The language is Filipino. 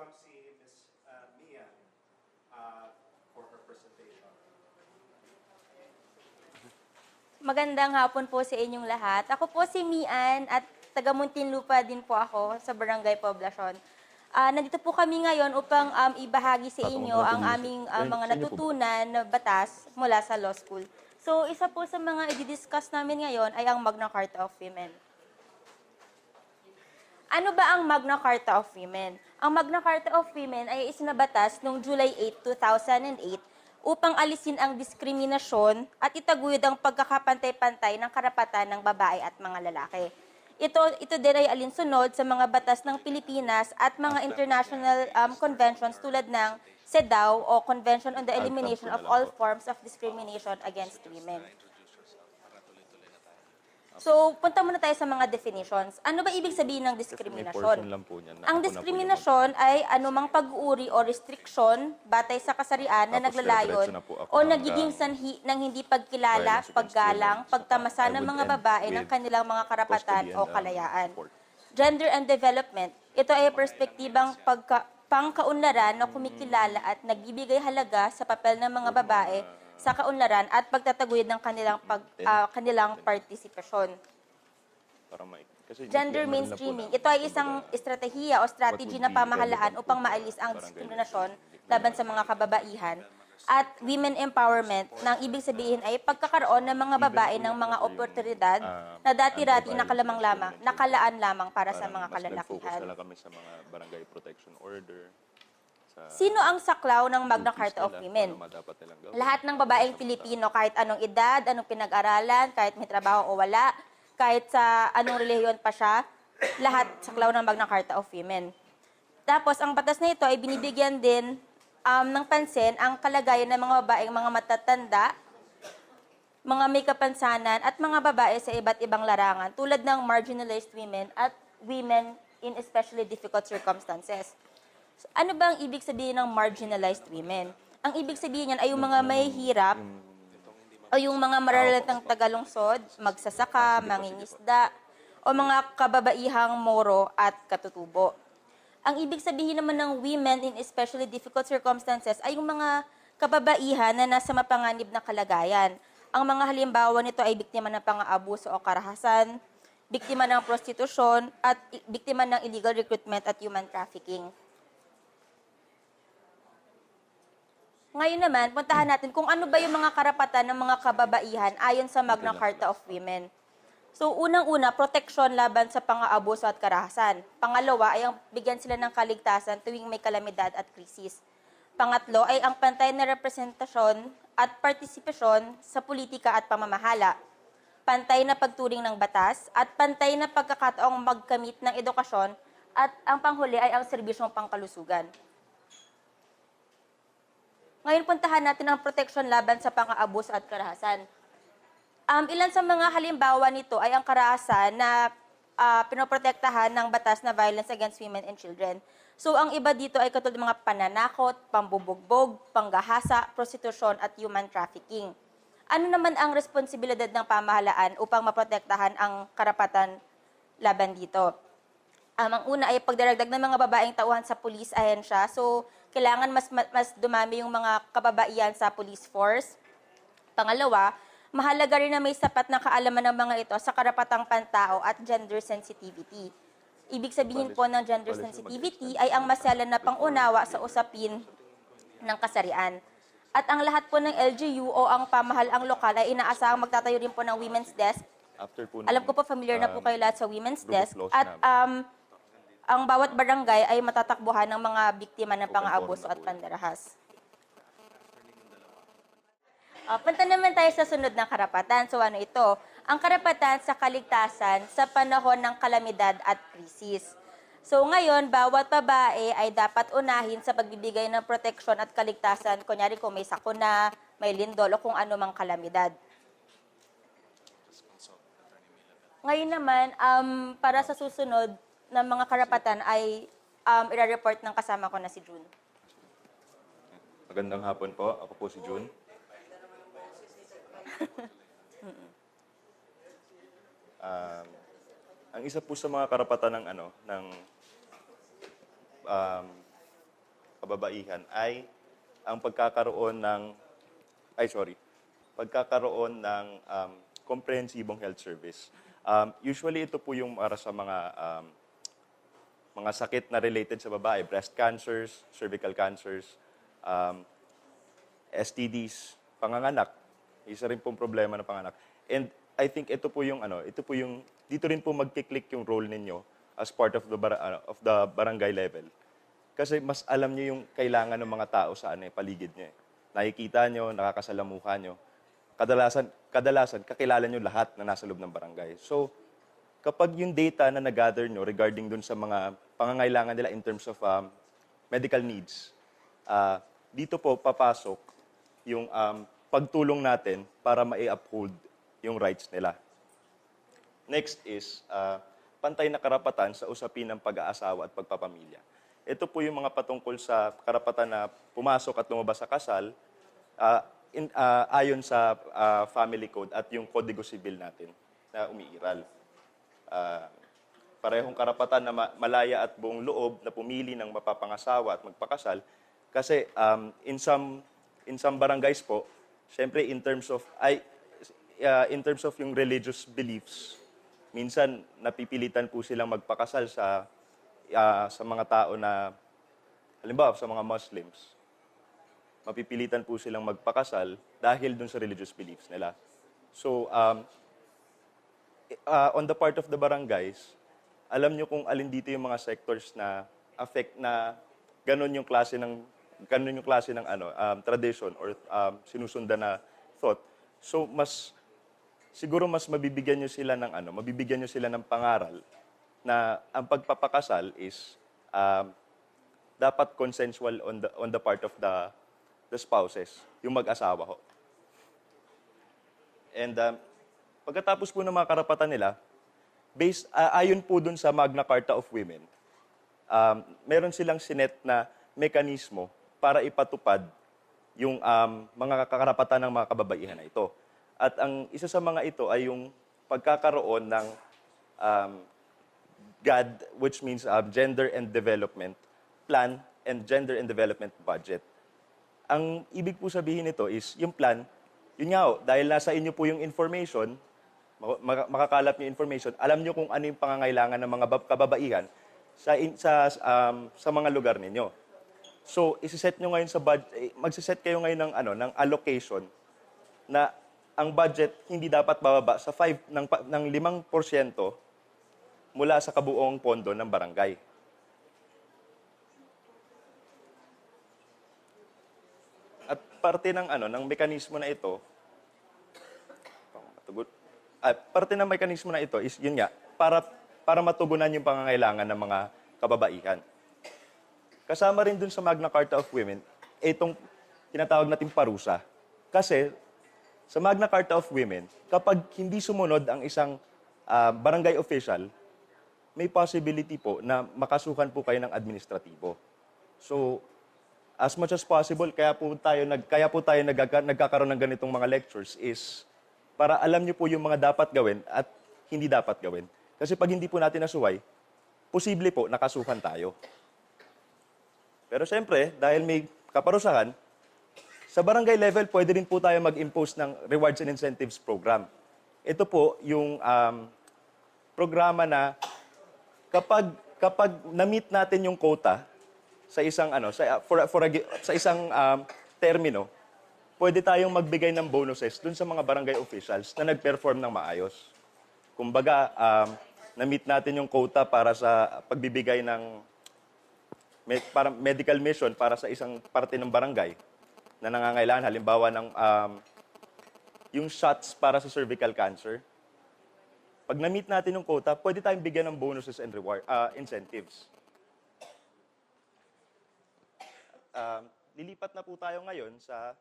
welcome si Ms. Mia for her presentation. Magandang hapon po sa inyong lahat. Ako po si Mian at taga Muntinlupa din po ako sa Barangay Poblacion. Nandito po kami ngayon upang ibahagi sa inyo ang aming mga natutunan na batas mula sa law school. So, isa po sa mga i-discuss namin ngayon ay ang Magna Carta of Women. Ano ba ang Magna Carta of Women? Ang Magna Carta of Women ay isinabatas noong July 8, 2008 upang alisin ang diskriminasyon at itaguyod ang pagkakapantay-pantay ng karapatan ng babae at mga lalaki. Ito din ay alinsunod sa mga batas ng Pilipinas at mga international conventions tulad ng CEDAW o Convention on the Elimination of All Forms of Discrimination Against Women. So, punta muna tayo sa mga definitions. Ano ba ibig sabihin ng diskriminasyon? Ang diskriminasyon ay anumang pag-uuri o restriksyon batay sa kasarian na naglalayon o nagiging sanhi ng hindi pagkilala, paggalang, pagtamasa ng mga babae ng kanilang mga karapatan o kalayaan. Gender and development. Ito ay perspektibang pangkaunlaran na kumikilala at nagbibigay halaga sa papel ng mga babae sa kaunlaran at pagtataguyod ng kanilang partisipasyon. Gender mainstreaming. Ito ay isang estratehiya o strategy na pamahalaan upang maalis ang diskriminasyon laban sa mga kababaihan. At women empowerment, nang ibig sabihin ay pagkakaroon ng mga babae ng mga oportunidad na dati-dati nakalaan lamang para sa mga kalalakihan. Kami sa mga barangay protection order. Sino ang saklaw ng Magna Carta of Women? Lahat ng babaeng Pilipino, kahit anong edad, anong pinag-aralan, kahit may trabaho o wala, kahit sa anong relihiyon pa siya, lahat saklaw ng Magna Carta of Women. Tapos, ang batas na ito ay binibigyan din ng pansin ang kalagayan ng mga babaeng mga matatanda, mga may kapansanan, at mga babae sa iba't ibang larangan, tulad ng marginalized women at women in especially difficult circumstances. Ano ba ang ibig sabihin ng marginalized women? Ang ibig sabihin niyan ay yung mga mahihirap o yung mga mararatang tagalungsod, magsasaka, mangingisda, o mga kababaihang moro at katutubo. Ang ibig sabihin naman ng women in especially difficult circumstances ay yung mga kababaihan na nasa mapanganib na kalagayan. Ang mga halimbawa nito ay biktima ng pang-aabuso o karahasan, biktima ng prostitusyon, at biktima ng illegal recruitment at human trafficking. Ngayon naman, puntahan natin kung ano ba yung mga karapatan ng mga kababaihan ayon sa Magna Carta of Women. So, unang-una, proteksyon laban sa pang-aabuso at karahasan. Pangalawa ay ang bigyan sila ng kaligtasan tuwing may kalamidad at krisis. Pangatlo ay ang pantay na representasyon at partisipasyon sa politika at pamamahala. Pantay na pagturing ng batas at pantay na pagkakataong magkamit ng edukasyon at ang panghuli ay ang serbisyong pangkalusugan. Ngayon, puntahan natin ang proteksyon laban sa pang-aabuso at karahasan. Ilan sa mga halimbawa nito ay ang karahasan na pinoprotektahan ng batas na violence against women and children. So, ang iba dito ay katulad ng mga pananakot, pambubugbog, panggahasa, prostitusyon at human trafficking. Ano naman ang responsibilidad ng pamahalaan upang maprotektahan ang karapatan laban dito? Ang una ay pagdaragdag ng mga babaeng tauhan sa police ahensya. So, kailangan mas dumami yung mga kababaihan sa police force. Pangalawa, mahalaga rin na may sapat na kaalaman ng mga ito sa karapatang pantao at gender sensitivity. Ibig sabihin po ng gender sensitivity ay ang maselan na pangunawa sa usapin ng kasarian. At ang lahat po ng LGU o ang pamahalaang lokal ay inaasahang magtatayo rin po ng women's desk. Alam ko po familiar na po kayo lahat sa women's desk. At ang bawat barangay ay matatakbuhan ng mga biktima ng pang-aabuso at pandarahas. Punta naman tayo sa sunod na karapatan. So ano ito? Ang karapatan sa kaligtasan sa panahon ng kalamidad at krisis. So ngayon, bawat babae ay dapat unahin sa pagbibigay ng proteksyon at kaligtasan. Kunyari kung may sakuna, may lindol o kung ano mang kalamidad. Ngayon naman, para sa susunod na mga karapatan ay i-report ng kasama ko na si June. Magandang hapon po. Ako po si June. Ang isa po sa mga karapatan ng kababaihan ay ang pagkakaroon ng komprehensibong health service. Usually ito po yung para sa mga sakit na related sa babae, breast cancers, cervical cancers, STDs, panganganak. Isa rin pong problema ng panganak. And I think ito po yung dito rin po magki-click yung role ninyo as part of the barangay level. Kasi mas alam niyo yung kailangan ng mga tao sa paligid niyo. Nakikita niyo, nakakasalamuha niyo. Kadalasan kakilala niyo lahat na nasa loob ng barangay. So, kapag yung data na nag-gather nyo regarding dun sa mga pangangailangan nila in terms of medical needs, dito po papasok yung pagtulong natin para ma-uphold yung rights nila. Next is pantay na karapatan sa usapin ng pag-aasawa at pagpapamilya. Ito po yung mga patungkol sa karapatan na pumasok at lumabas sa kasal ayon sa family code at yung Kodigo Sibil natin na umiiral. Parehong karapatan na malaya at buong loob na pumili ng mapapangasawa at magpakasal kasi in some barangays po, syempre in terms of yung religious beliefs, minsan napipilitan po silang magpakasal sa mga tao na halimbawa sa mga Muslims. Mapipilitan po silang magpakasal dahil dun sa religious beliefs nila. So on the part of the barangays, alam nyo kung alin dito yung mga sectors na affect na ganun yung klase ng tradition or sinusundan na thought. So siguro mas mabibigyan nyo sila ng pangaral na ang pagpapakasal is dapat consensual on the part of the spouses, yung mag-asawa ho. And pagkatapos po ng mga karapatan nila, ayon po dun sa Magna Carta of Women, meron silang sinet na mekanismo para ipatupad yung mga karapatan ng mga kababaihan na ito. At ang isa sa mga ito ay yung pagkakaroon ng GAD, which means Gender and Development Plan and Gender and Development Budget. Ang ibig po sabihin nito is, yung plan, yun nga dahil nasa inyo po yung information, makakalap niyo information, alam niyo kung ano yung pangangailangan ng mga kababaihan sa mga lugar ninyo. So, isi-set niyo ngayon magse-set kayo ngayon ng allocation na ang budget hindi dapat bababa sa 5% mula sa kabuoang pondo ng barangay. At parte ng mekanismo na ito, is yun nga, para matugunan yung pangangailangan ng mga kababaihan. Kasama rin dun sa Magna Carta of Women, itong tinatawag nating parusa. Kasi sa Magna Carta of Women, kapag hindi sumunod ang isang barangay official, may possibility po na makasuhan po kayo ng administratibo. So, as much as possible, kaya po tayo nagkakaroon ng ganitong mga lectures is para alam niyo po yung mga dapat gawin at hindi dapat gawin. Kasi pag hindi po natin nasuway, posible po nakasuhan tayo. Pero siyempre, dahil may kaparusahan, sa barangay level, pwede rin po tayo mag-impose ng rewards and incentives program. Ito po yung programa na kapag na-meet natin yung quota sa isang sa isang termino, pwede tayong magbigay ng bonuses dun sa mga barangay officials na nag-perform ng maayos. Kumbaga, na-meet natin yung quota para sa pagbibigay ng medical mission para sa isang parte ng barangay na nangangailangan, halimbawa ng yung shots para sa cervical cancer. Pag na-meet natin yung quota, pwede tayong bigyan ng bonuses and incentives. Lilipat na po tayo ngayon sa